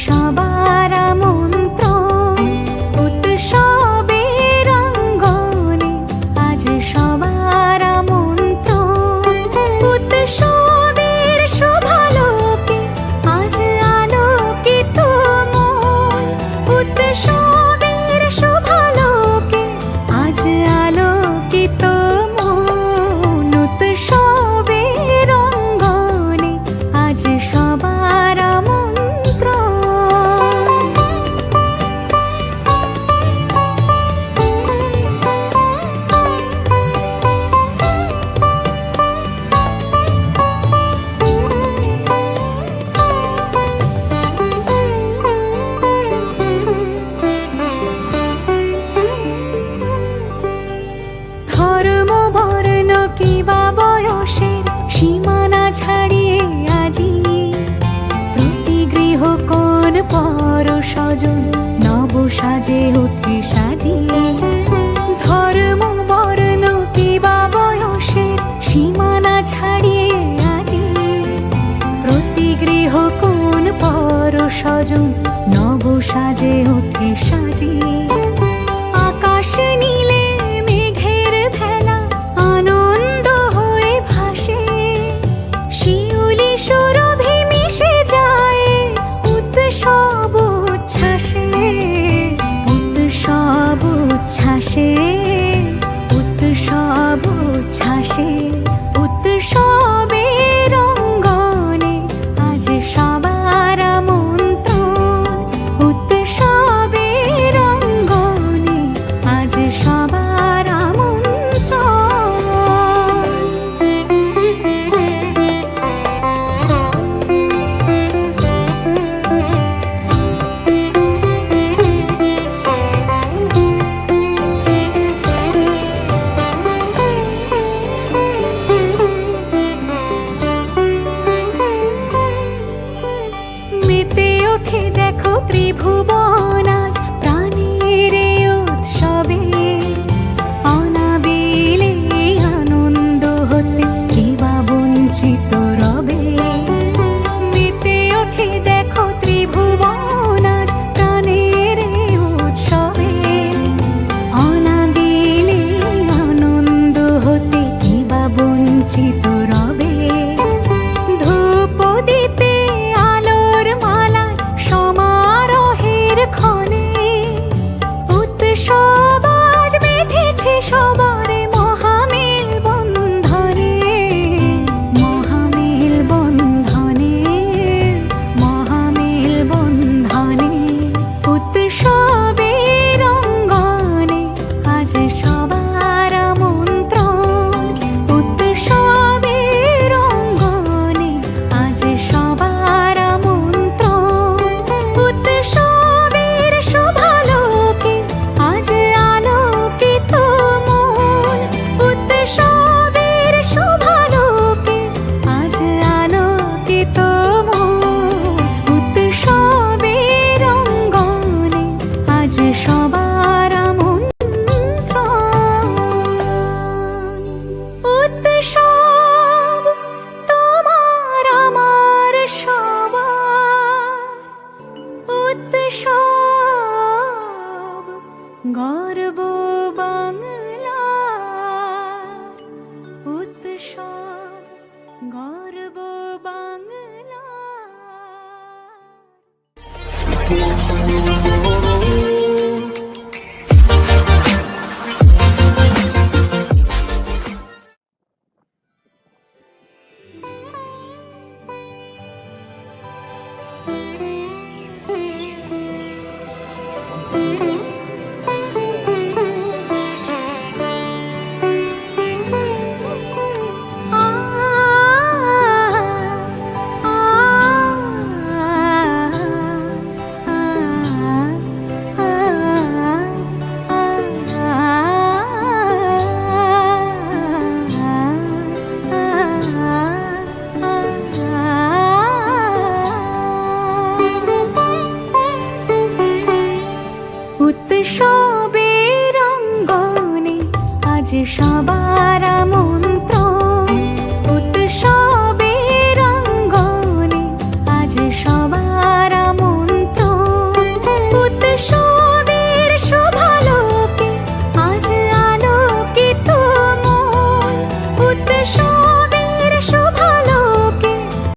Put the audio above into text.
সবার আমন্ত্রণ উৎসবের অঙ্গনে, আজ সবার আমন্ত্রণ উৎসবের শোভালোকে, আজ আলোকিত মন। উৎসবের শোভালোকে, আজ আলোকিত মন। উৎসবের অঙ্গনে, আজ সবার সীমানা ছাড়িয়ে আজি প্রতি গৃহ কোণ পর স্বজন নব সাজে উঠে সাজিয়ে। ধর্ম বর্ণ কিবা বয়সের সীমানা ছাড়িয়ে আজি প্রতি গৃহ কোণ পর স্বজন নব সাজে উঠে সাজিয়ে। আকাশ নীলে মেঘের ভেলা আনন্দ হয়ে ভাসে, শিউলি সুরভি মিশে যায় উৎসব উচ্ছ্বাসে। উৎসব উচ্ছ্বাসে, উৎসব উচ্ছ্বাসে। উৎসবের অঙ্গনে, আজ সবার আমন্ত্রণ উৎসবের অঙ্গনে, আজ সবার মেতে ওঠে দেখো ত্রিভুবন আজ প্রাণের উৎসবে। অনাবিলে আনন্দ হতে কিবা বঞ্চিত রবে। মেতে ওঠে দেখো ত্রিভুবন আজ প্রাণের উৎসবে। অনাবিলে আনন্দ হতে কিবা বঞ্চিত রবে। ধূপ দীপে ক্ষণে উৎসব আজ বেঁধেছে সবার মহামেল বন্ধনে। মহামেল বন্ধনে, মহামেল বন্ধনে। উৎসবের অঙ্গনে, আজ সবার আমন্ত্রণ উৎসবের অঙ্গনে, আজ সবার আমন্ত্রণ। উৎসবের শোভালোকে, আজ আলোকিত মন। উৎসবের শোভালোকে, আজ আলোকিত মন। উৎসবের অঙ্গনে, আজ সবার আমন্ত্রণ। উৎসব তোমার আমার সবার। উৎসব গর্ব বাংলার। উৎসব গর্ব বাংলার। উৎসবের অঙ্গনে, আজ সবার আমন্ত্রণ